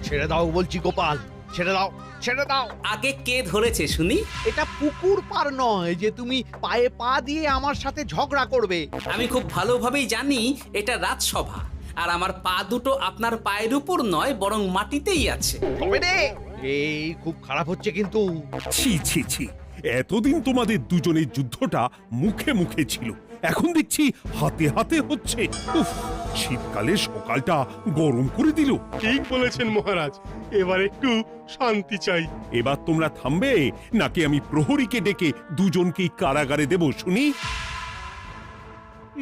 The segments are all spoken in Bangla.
ছেড়ে দাও বলছি গোপাল, ছেড়ে দাও, ছেড়ে দাও। আগে কে ধরেছে শুনি? এটা পুকুর পার নয় যে তুমি পায়ে পা দিয়ে আমার সাথে ঝগড়া করবে। আমি খুব ভালোভাবেই জানি এটা রাজসভা, আর আমার পা দুটো আপনার পায়ের উপর নয় বরং মাটিতেই আছে। তবে রে, এই খুব খারাপ হচ্ছে কিন্তু। ছি ছি ছি, এতদিন তোমাদের দুজনের যুদ্ধটা মুখে মুখে ছিল, এখন দেখছি হাতে হাতে হচ্ছে। উফ, শীতকালে সকালটা গরম করে দিল। ঠিক বলেছেন মহারাজ, এবার একটু শান্তি চাই। এবার তোমরা থামবে নাকি আমি প্রহরীকে ডেকে দুজনকেই কারাগারে দেব শুনি?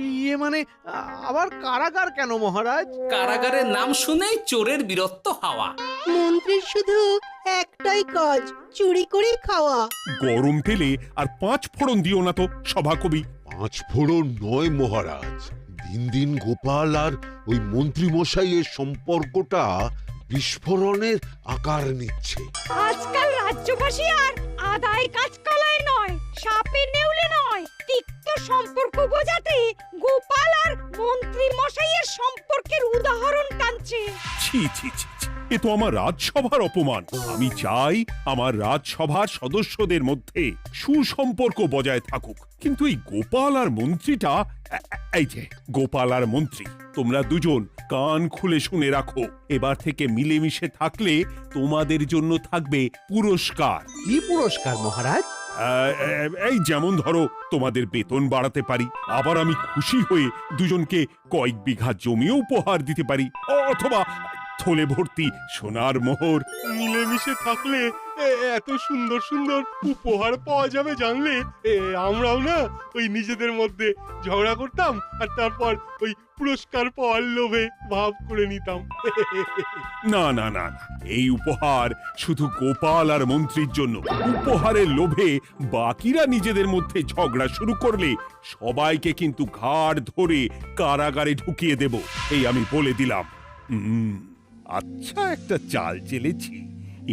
ইয়ে মানে আবার কারাগার কেন মহারাজ? কারাগারের নাম শুনেই চোরের বীরত্ব হাওয়া। মন্ত্রীর শুধু একটাই কাজ, চুরি করে খাওয়া। গরম তেলে আর 5 ফোড়ন দিও না তো সভাকবি। 5 ফোড়ন নয় মহারাজ, দিন দিন গোপাল আর ওই মন্ত্রী মশাইয়ের সম্পর্কটা বিস্ফোরণের আকার নিচ্ছে। আজকাল রাজ্যবাসী আর আদায় কাজ কলায় নয়, সাপে নেউলে নয়, তিক্ত সম্পর্ক বোঝাতে গোপাল আর মন্ত্রী মশাইয়ের সম্পর্কের উদাহরণ টানছে। ছি ছি ছি ছি, এ তো আমার রাজসভার অপমান। আমি চাই আমার রাজসভার সদস্যদের মধ্যে সুসম্পর্ক বজায় থাকুক, কিন্তু এই গোপাল আর মন্ত্রীটা, এই যে গোপাল আর মন্ত্রী, তোমরা দুজন কান খুলে শুনে রাখো, এবার থেকে মিলেমিশে থাকলে তোমাদের জন্য থাকবে পুরস্কার। কি পুরস্কার মহারাজ? এই যেমন ধরো, তোমাদের বেতন বাড়াতে পারি, আবার আমি খুশি হয়ে দুজনকে কয়েক বিঘা জমিও উপহার দিতে পারি, অথবা থলে ভর্তি সোনার মোহর। মিলেমিশে থাকলে এত সুন্দর সুন্দর উপহার পাওয়া যাবে জানলে আমরাও না ওই নিজেদের মধ্যে ঝগড়া করতাম আর তারপর ওই পুরস্কার পাওয়ার লোভে ভাব করে নিতাম। না না না না, এই উপহার শুধু গোপাল আর মন্ত্রীর জন্য। উপহারের লোভে বাকিরা নিজেদের মধ্যে ঝগড়া শুরু করলে সবাইকে কিন্তু ঘাড় ধরে কারাগারে ঢুকিয়ে দেব, এই আমি বলে দিলাম। আচ্ছা, একটা চাল চেলেছি,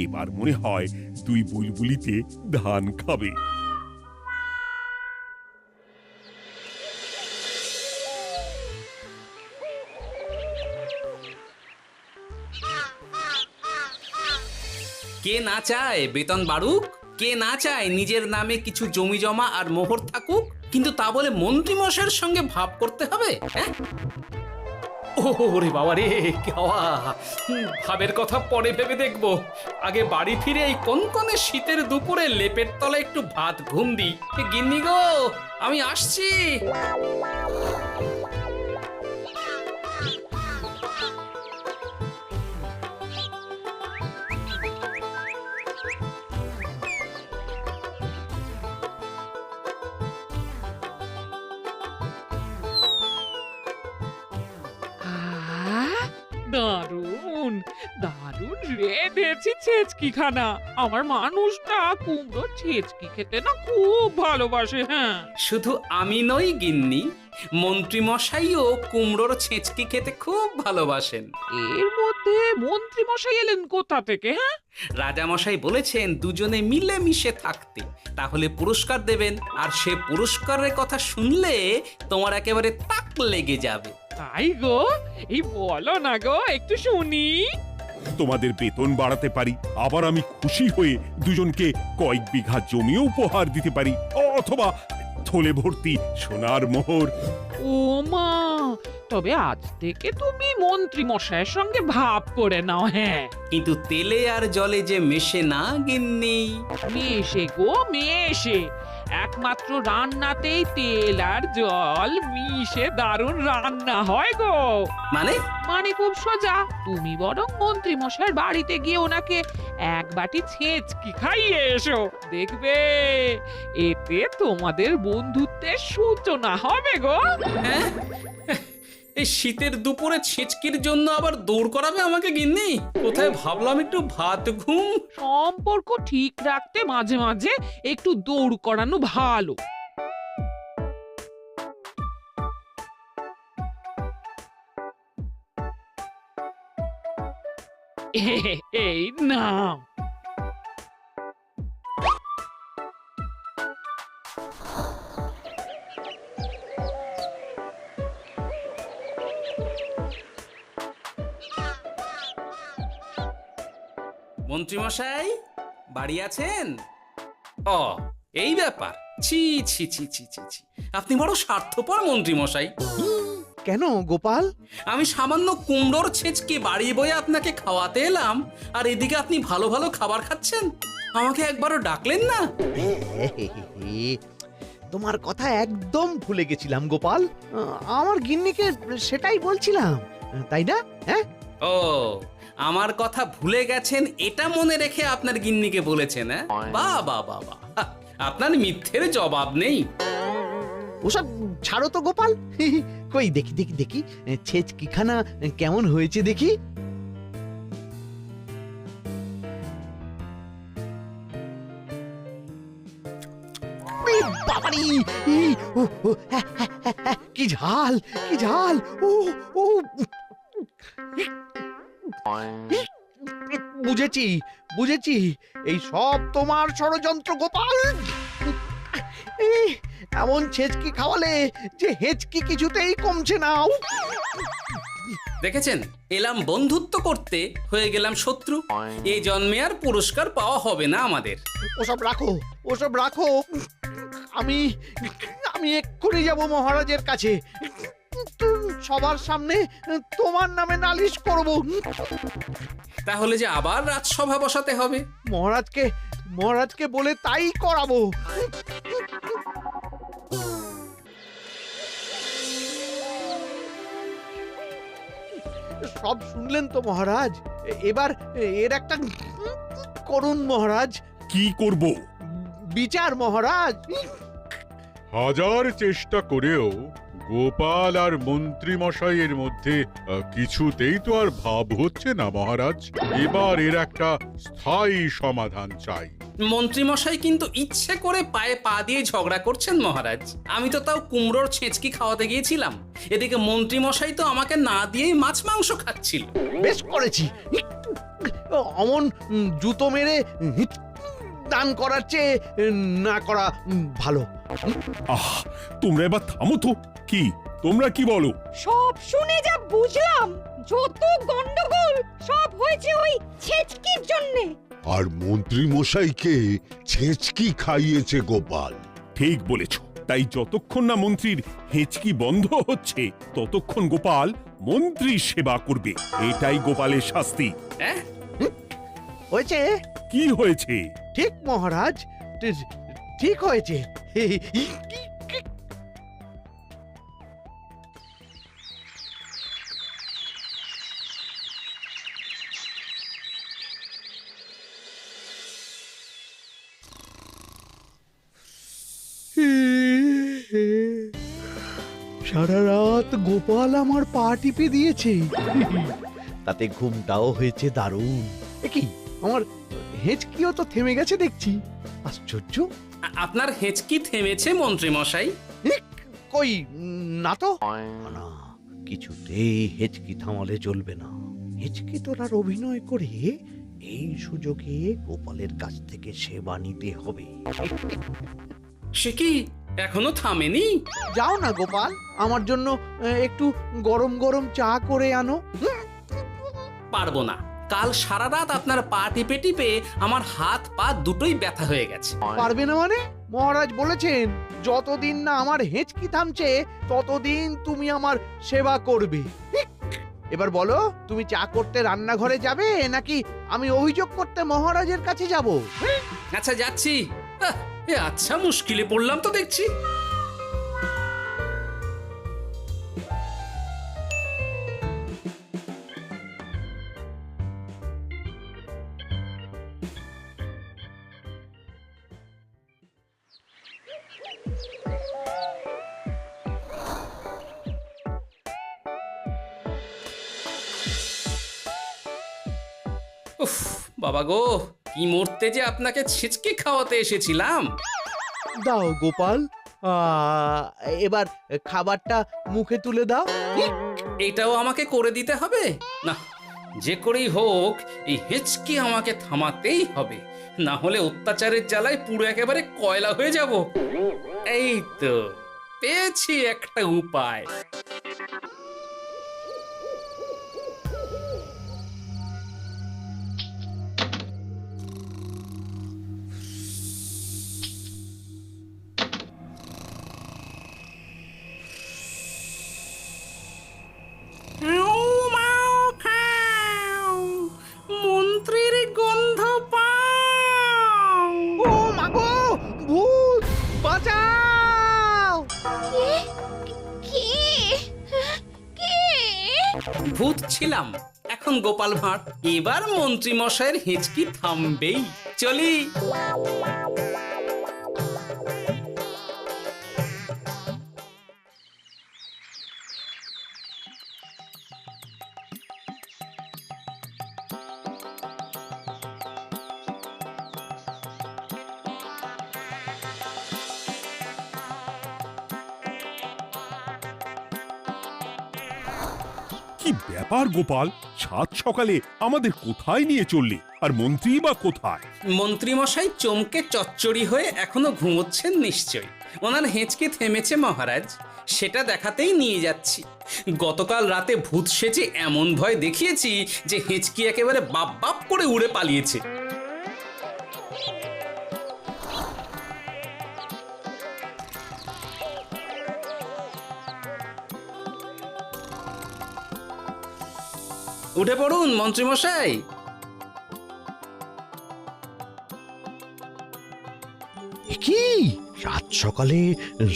এবার মনে হয় দুই বুলবুলিতে ধান খাবে। কে না চায় বেতন বাড়ুক? কে না চায় নিজের নামে কিছু জমি জমা আর মোহর থাকুক? কিন্তু তা বলে মন্ত্রী মশাইয়ের সঙ্গে ভাব করতে হবে? হ্যাঁ, ওরে বাবা রে, কেওয়া ভাবের কথা পরে ভেবে দেখবো। আগে বাড়ি ফিরে এই কনকনে শীতের দুপুরে লেপের তলায় একটু ভাত ঘুম দিই। গিন্নি গো, আমি আসছি। দারুণ দারুণ রেঁধেছি ছেচকি খানা। আমার মানুষটা কুমড়ো ছেচকি খেতে না খুব ভালোবাসে। হ্যাঁ, শুধু আমি নই গিন্নি, মন্ত্রী মশাইও কুমড়োর ছেঁচকি খেতে খুব ভালোবাসেন। এর মধ্যে মন্ত্রী মশাই এলেন কোথা থেকে? হ্যাঁ, রাজা মশাই বলেছেন দুজনে মিলে মিশে থাকতে, তাহলে পুরস্কার দেবেন, আর সে পুরস্কারের কথা শুনলে তোমার একেবারে তাক লেগে যাবে। তাই গো, এই বলো না গো, একটু শুনি। তোমাদের বেতন বাড়াতে পারি, আবার আমি খুশি হয়ে দুজনকে কয়েক বিঘা জমিও উপহার দিতে পারি, অথবা থলে ভর্তি সোনার মোহর। ও মা, তবে আজ থেকে তুমি মন্ত্রী মশাইয়ের সঙ্গে ভাব করে নাও। হ্যাঁ, কিন্তু তেলে আর জলে যে মেশে না গিন্নি। মেশে গো মেশে, একমাত্র রান্নাতেই তেল আর জল মিশে দারুণ রান্না হয় গো। মানে? মানে খুব সোজা, তুমি বরং মন্ত্রী মশাইয়ের বাড়িতে গিয়ে ওনাকে এক বাটি ছেঁচকি খাইয়ে এসো, দেখবে এতে তোমাদের বন্ধুত্বের সূচনা হবে গো। হ্যাঁ, এই শীতের দুপুরে ছেঁচকির জন্য আবার দৌড় করাবে আমাকে গিন্নি? কোথায় ভাবলাম একটু ভাত ঘুম। সম্পর্ক ঠিক রাখতে মাঝে মাঝে একটু দৌড় করানো ভালো। এই নাও। মন্ত্রীমশাই বাড়ি আছেন? ও এই ব্যাপার, ছি ছি ছি ছি ছি ছি, আপনি বড় স্বার্থপর মন্ত্রীমশাই। কেন গোপাল? আমি সামান্য কুমড়োর ছেঁচকে বাড়ি বয়ে আপনাকে খাওয়াতে এলাম, আর এদিকে আপনি ভালো ভালো খাবার খাচ্ছেন, আমাকে একবারও ডাকলেন না। তোমার কথা একদম ভুলে গেছিলাম গোপাল। আমার গিন্নিকে সেটাই বলছিলাম, তাই না? হ্যাঁ, ও আমার কথা ভুলে গেছেন এটা মনে রেখে আপনার গিন্নিকে বলেছেন? হ্যাঁ, বাহ বাহ বাহ বাহ, আপনার মিথ্যের জবাব নেই। ওসব ছাড়ো তো গোপাল। কই দেখি দেখি দেখি ছেচকিখানা কেমন হয়েছে দেখি। বাবারি, কি ঝাল, কি ঝাল! ও ও, বুঝেছি বুঝেছি, এই সব তোমার ষড়যন্ত্র গোপাল। এমন ছেচকি খাওয়ালে যে হেঁচকি কিছুতেই কমছে না। দেখেছেন, এলাম বন্ধুত্ব করতে, হয়ে গেলাম শত্রু। এই জন্মে আর পুরস্কার পাওয়া হবে না আমাদের। ওসব রাখো, ওসব রাখো। আমি আমি এক্ষুনি যাব মহারাজের কাছে, সবার সামনে তোমার নামে নালিশ করব। তাহলে যে আবার রাজসভা বসাতে হবে। মহারাজকে বলে তাই করাবো। সব শুনলেন তো মহারাজ, এবার এর একটা করুন মহারাজ। কি করব? বিচার মহারাজ। হাজার চেষ্টা করেও গোপাল আর মন্ত্রী মশাইয়ের মধ্যে কিছুতেই তো আর ভাব হচ্ছে না মহারাজ। এবার এর একটা স্থায়ী সমাধান চাই। মন্ত্রীমশাই কিন্তু ইচ্ছে করে পায়ে পা দিয়ে ঝগড়া করছেন মহারাজ। আমি তো তাও কুমড়োর ছেঁচকি খাওয়াতে গিয়েছিলাম, এদিকে মন্ত্রীমশাই তো আমাকে না দিয়েই মাছ মাংস খাচ্ছিল। বেশ করেছি, অমন জুতো মেরে দান করার চেয়ে না করা ভালো। আহ, তোমরা এবার থামো তো। কি তোমরা কি বলো? সব শুনে যা বুঝলাম, যত গন্ডগোল সব হয়েছে ওই ছেচকির জন্যে। আর মন্ত্রী মশাইকে ছেচকি খাইয়েছে গোপাল। ঠিক বলেছ। তাই যতক্ষণ না মন্ত্রীর হেঁচকি বন্ধ হচ্ছে ততক্ষণ গোপাল মন্ত্রীর সেবা করবে। এটাই গোপালের শাস্তি। হ্যাঁ, হয়েছে? কি হয়েছে? ঠিক মহারাজ, ঠিক হয়েছে। সারা রাত গোপাল আমার পা টিপে দিয়েছে, তাতে ঘুমটাও হয়েছে দারুণ। কি আমার হেঁচকিও তো থেমে গেছে দেখছি, আশ্চর্য। আপনার হেঁচকি থেমেছে মন্ত্রীমশাই? কই না তো। না, কিছুতেই হেঁচকি থামালে চলবে না। হেঁচকি তোলার অভিনয় করে এই সুযোগে গোপালের কাছ থেকে সেবা নিতে হবে। সে কি এখনো থামেনি? যাও না গোপাল, আমার জন্য একটু গরম গরম চা করে আনো। পারবো না, কাল সারা রাত আপনার পা টিপে টিপে আমার হাত পা দুটোই ব্যথা হয়ে গেছে। পারবে না মানে? মহারাজ বলেছেন যতদিন না আমার হেঁচকি থামছে ততদিন তুমি আমার সেবা করবে। এবার বলো, তুমি চা করতে রান্নাঘরে যাবে নাকি আমি অভিযোগ করতে মহারাজের কাছে যাব? আচ্ছা যাচ্ছি। আচ্ছা, মুশকিলে পড়লাম তো দেখছি। উফ বাবা গো, কি মরতে যে আপনাকে ছিচকে খাওয়াতে এসেছিলাম। দাও গোপাল, এবার খাবারটা মুখে তুলে দাও। এটাও আমাকে করে দিতে হবে? না, যে করেই হোক এই হেঁচকি আমাকে থামাতেই হবে, না হলে অত্যাচারের জ্বালায় পুরো একেবারে কয়লা হয়ে যাব। এই তো পেয়েছি একটা উপায়। ভূত ছিলাম, এখন গোপাল ভাঁড়। এবার মন্ত্রী মশাইয়ের হেঁচকি থামবেই। চলি। কি ব্যাপার গোপাল, সাত সকালে আমাদের কোথায় নিয়ে চললি? আর মন্ত্রী বা কোথায়? মন্ত্রী মশাই চমকে চচ্চড়ি হয়ে এখনো ঘুমোচ্ছেন নিশ্চয়ই। ওনার হেঁচকে থেমেছে মহারাজ, সেটা দেখাতেই নিয়ে যাচ্ছি। গতকাল রাতে ভূত সেজে এমন ভয় দেখিয়েছি যে হেঁচকি একেবারে বাপ বাপ করে উড়ে পালিয়েছে। উঠে পড়ুন মন্ত্রী মশাই। কি রাত সকালে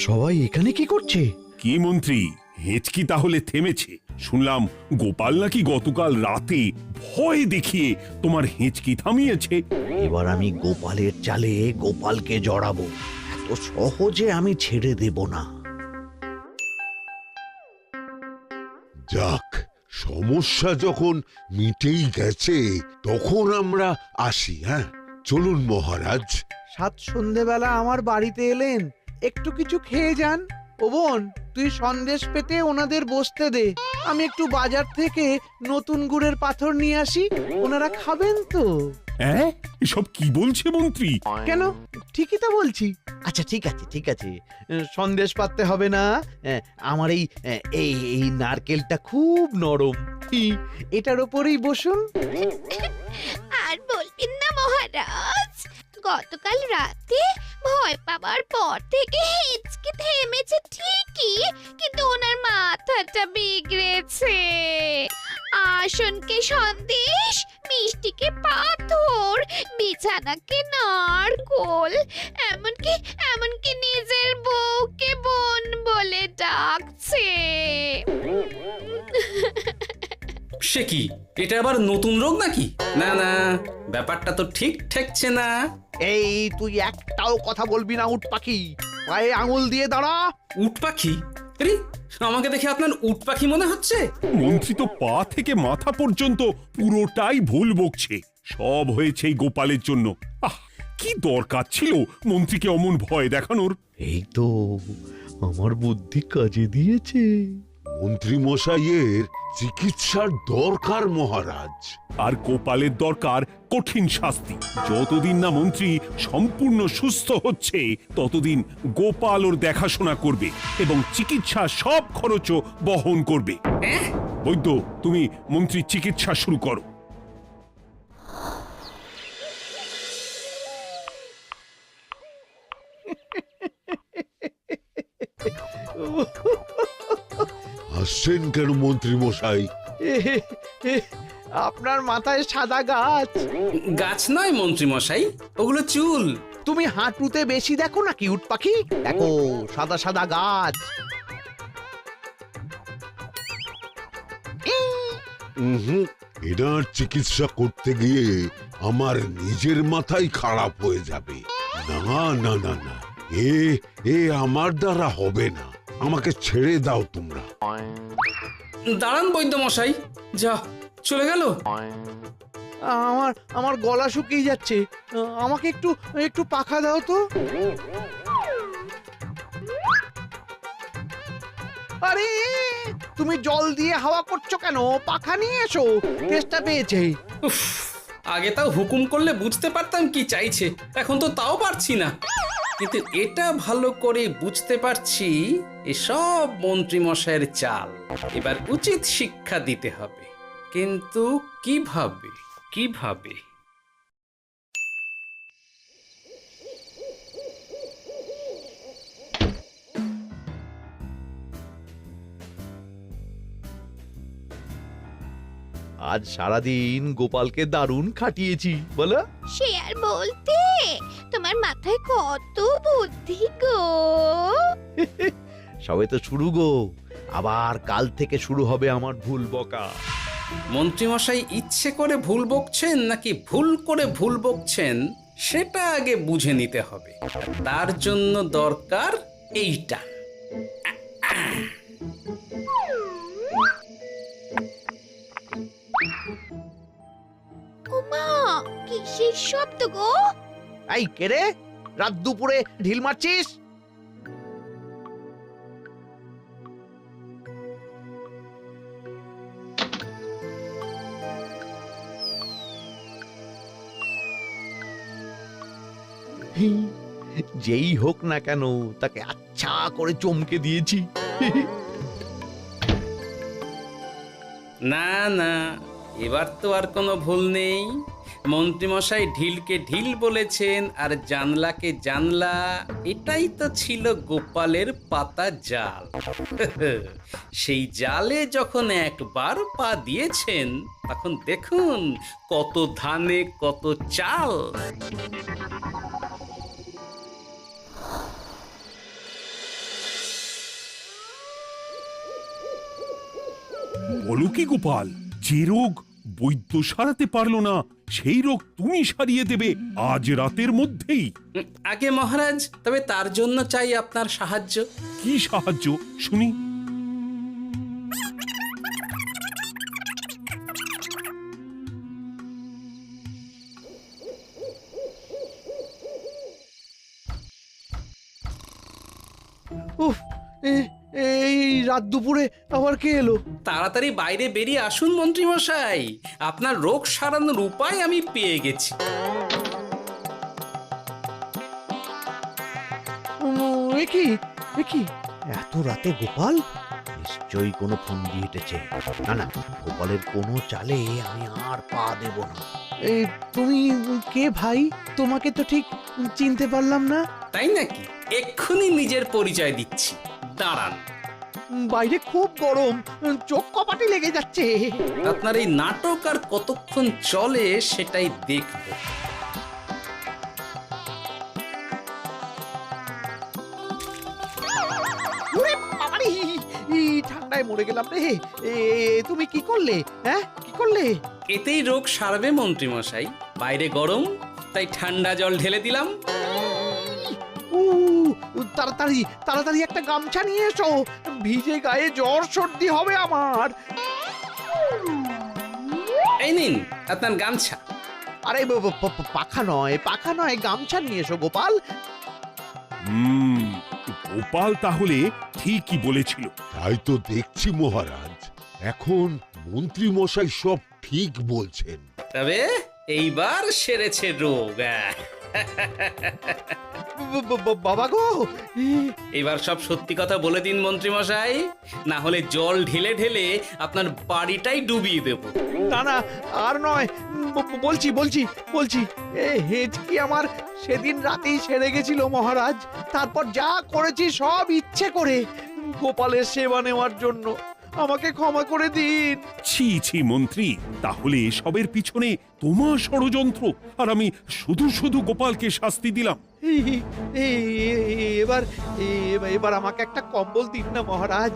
সবাই এখানে কি করছে? কি মন্ত্রী, হেঁচকি তাহলে থেমেছে? শুনলাম গোপাল নাকি গতকাল রাতে ভয় দেখিয়ে তোমার হেঁচকি থামিয়েছে। এবার আমি গোপালের চালে গোপালকে জড়াবো, এত সহজে আমি ছেড়ে দেব না। যাক, সমস্যা যখন মিটেই গেছে তখন আমরা আসি। হ্যাঁ, চলুন মহারাজ। সাত সন্ধেবেলা আমার বাড়িতে এলেন, একটু কিছু খেয়ে যান। ও বোন, তুই সন্দেশ পেতে ওনাদের বসতে দে, আমি একটু বাজার থেকে নতুন গুড়ের পাথর নিয়ে আসি, ওনারা খাবেন তো। হ্যাঁ, এসব কি বলছে মন্ত্রী? কেন, ঠিকই তো বলছি। আচ্ছা ঠিক আছে ঠিক আছে, সন্দেশ পাততে হবে না। আমার এই এই এই নারকেলটা খুব নরম, এটার ওপরেই বসুন। আর বলবেন না মহারাজ, গতকাল রাতে ভয় পাওয়ার পর থেকে হেঁচকি থেমেছে ঠিকই, কিন্তু ওনার মাথাটা বিগড়েছে। আসনকে সন্দেশ, মিষ্টিকে পাথর, বিছানাকে নারকোল, এমনকি নিজের বউকে বোন বলে ডাকছে। সে কি, এটা আবার নতুন রোগ নাকি? না না, ব্যাপারটা তো ঠিক ঠেকছে না। এই তুই একটাও কথা বলবি না, উট পাখি, পায়ে আঙুল দিয়ে দাঁড়া। উট পাখি? আরে, আমাকে দেখে আপনার উট পাখি মনে হচ্ছে? মন্ত্রী তো পা থেকে মাথা পর্যন্ত পুরোটাই ভুল বকছে। সব হয়েছে এই গোপালের জন্য। আহ, কি দরকার ছিল মন্ত্রীকে অমন ভয় দেখানোর? এই তো আমার বুদ্ধি কাজে দিয়েছে। মন্ত্রী মশাইয়ের চিকিৎসার দরকার মহারাজ। আর গোপালের দরকার কঠিন শাস্তি। যতদিন না মন্ত্রী সম্পূর্ণ সুস্থ হচ্ছে ততদিন গোপাল ওর দেখাশোনা করবে এবং চিকিৎসা সব খরচও বহন করবে। বৈদ্য, তুমি মন্ত্রীর চিকিৎসা শুরু করো। হাসছেন কেন মন্ত্রী মশাই? আপনার মাথায় সাদা গাছ। গাছ নয় মন্ত্রী মশাই, ওগুলো চুল। তুমি হাঁটুতে বেশি দেখো নাকি উট পাখি? দেখো সাদা সাদা গাছ। এনার চিকিৎসা করতে গিয়ে আমার নিজের মাথাই খারাপ হয়ে যাবে। না না না না, এ আমার দ্বারা হবে না। আমাকে ছেড়ে দাও তোমরা। দাঁড়ান বৈদ্য মশাই, যা চলে গেল। আমার গলা শুকিয়ে যাচ্ছে, আমাকে একটু একটু পাখা দাও তো। আরে তুমি জল দিয়ে হাওয়া করছো কেন? পাখা নিয়ে এসো, তেষ্টা পেয়েছে। উফ, আগে তাও হুকুম করলে বুঝতে পারতাম কি চাইছে, এখন তো তাও পারছি না। কিন্তু এটা ভালো করে বুঝতে পারছি এসব মন্ত্রী মশাইয়ের চাল। এবার উচিত শিক্ষা দিতে হবে, কিন্তু কিভাবে কিভাবে? আজ সারাদিন গোপালকে দারুণ খাটিয়েছি, বলো। সে আর বলতে, তোমার মাথায় কত বুদ্ধি গো। সবে তো শুরু গো, আবার কাল থেকে শুরু হবে আমার ভুল বকা। মন্ত্রীমশাই ইচ্ছে করে ভুল বকছেন নাকি ভুল করে ভুল বকছেন সেটা আগে বুঝে নিতে হবে। আর তার জন্য দরকার এইটা। ওমা কিসের শব্দ গো? এই কে রে, রাত দুপুরে ঢিল মারছিস? যেই হোক না কেন তাকে আচ্ছা করে চমকে দিয়েছি। না না, এবার তো আর কোনো ভুল নেই। মন্ত্রীমশাই ঢিলকে ঢিল বলেছেন আর জানলাকে জানলা, এটাই তো ছিল গোপালের পাতা জাল। সেই জালে যখন একবার পা দিয়েছেন তখন দেখুন কত ধানে কত চাল। বলো কি গোপাল, যে রোগ বৈদ্য সারাতে পারলো না সেই রোগ তুমি সারিয়ে দেবে আজ রাতের মধ্যেই? আগে মহারাজ, তবে তার জন্য চাই আপনার সাহায্য। কি সাহায্য শুনি? উফ, এই রাত দুপুরে আবার কে এলো? তাড়াতাড়ি বাইরে বেরিয়ে আসুন মন্ত্রীমশাই, আপনার রোগ সারানোর উপায় আমি পেয়ে গেছি। কি এত রাতে গোপাল? নিশ্চয়ই কোনো ফোন দিয়ে হেঁটেছে। না না, গোপালের কোনো চালে আমি আর পা দেব না। তুমি কে ভাই? তোমাকে তো ঠিক চিনতে পারলাম না। তাই নাকি? এক্ষুনি নিজের পরিচয় দিচ্ছি, দাঁড়ান। বাইরে খুব গরম, চোখ কপাটি লেগে যাচ্ছে। আপনার এই নাটক আর কতক্ষণ চলে সেটাই দেখব। ওরে বাবারে, ঠান্ডায় মরে গেলাম রে। তুমি কি করলে? হ্যাঁ, কি করলে? এতেই রোগ সারবে মন্ত্রীমশাই। বাইরে গরম, তাই ঠান্ডা জল ঢেলে দিলাম। তাড়াতাড়ি তাড়াতাড়ি একটা গামছা নিয়ে এসো, ভিজে গায়ে জ্বর সর্দি হবে আমার। এই নিন আপনার গামছা। আরে পাখা নয়, পাখা নয়, গামছা নিয়ে এসো গোপাল। গোপাল তাহলে ঠিকই বলেছিল। তাই তো দেখছি মহারাজ, এখন মন্ত্রী মশাই সব ঠিক বলছেন। তবে এইবার সেরেছে রোগ। বাবা গো, এবার সব সত্যি কথা বলে দিন মন্ত্রীমশাই, না হলে জল ঢেলে ঢেলে আপনার বাড়িটাই ডুবিয়ে দেব। না না, আর নয়, বলছি বলছি বলছি, হেঁচকি আমার সেদিন রাতেই সেরে গেছিল মহারাজ। তারপর যা করেছি সব ইচ্ছে করে, গোপালের সেবা নেওয়ার জন্য। আমাকে ক্ষমা করে দিন। ছি ছি মন্ত্রী, তাহলে এসবের পিছনে তোমার ষড়যন্ত্র, আর আমি শুধু শুধু গোপালকে শাস্তি দিলাম। এবার এবার আমাকে একটা কম্বল দিন না মহারাজ।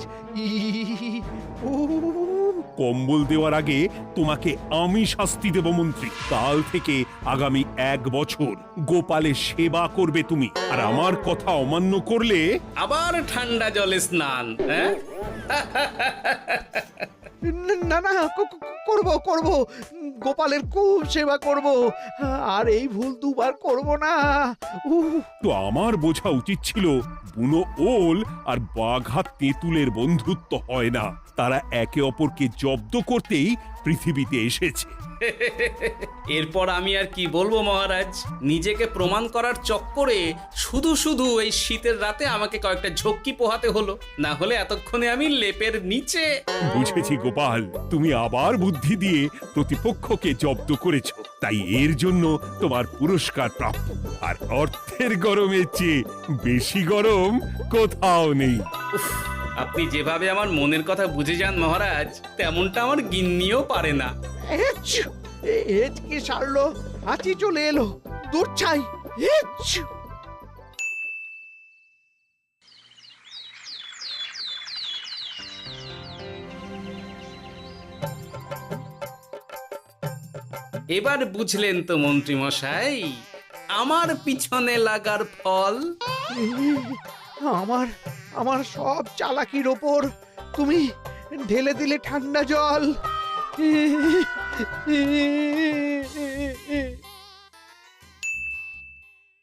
কম্বল দেওয়ার আগে তোমাকে আমি শাস্তি দেব মন্ত্রী। কাল থেকে আগামী 1 বছর গোপালের সেবা করবে তুমি, আর আমার কথা অমান্য করলে আবার ঠান্ডা জলে স্নান। হ্যাঁ, না না, করব করব, গোপালের খুব সেবা করব, আর এই ভুল দুবার করব না। তো আমার বোঝা উচিত ছিল বুনো ওল আর বাঘা তেঁতুলের বন্ধুত্ব হয় না, তারা একে অপরকে জব্দ করতেই পৃথিবীতে এসেছে। এরপর আমি আর কি বলবো মহারাজ, নিজেকে প্রমাণ করার চক্করে শুধু শুধু এই শীতের রাতে আমাকে কয়েকটা ঝক্কি পোহাতে হলো, না হলে এতক্ষণে আমি লেপের নিচে। বুঝেছি গোপাল, তুমি আবার বুদ্ধি দিয়ে প্রতিপক্ষকে জব্দ করেছ, তাই এর জন্য তোমার পুরস্কার প্রাপ্ত। আর অর্থের গরমের চেয়ে বেশি গরম কোথাও নেই। উফ, আপনি যেভাবে আমার মনের কথা বুঝে যান মহারাজ, তেমনটা আমার গিন্নিও পারে না। কি সারলো, হাঁচি চলে এলো, দূর চাই। এবার বুঝলেন তো মন্ত্রী মশাই আমার পিছনে লাগার ফল। আমার আমার সব চালাকির ওপর তুমি ঢেলে দিলে ঠান্ডা জল।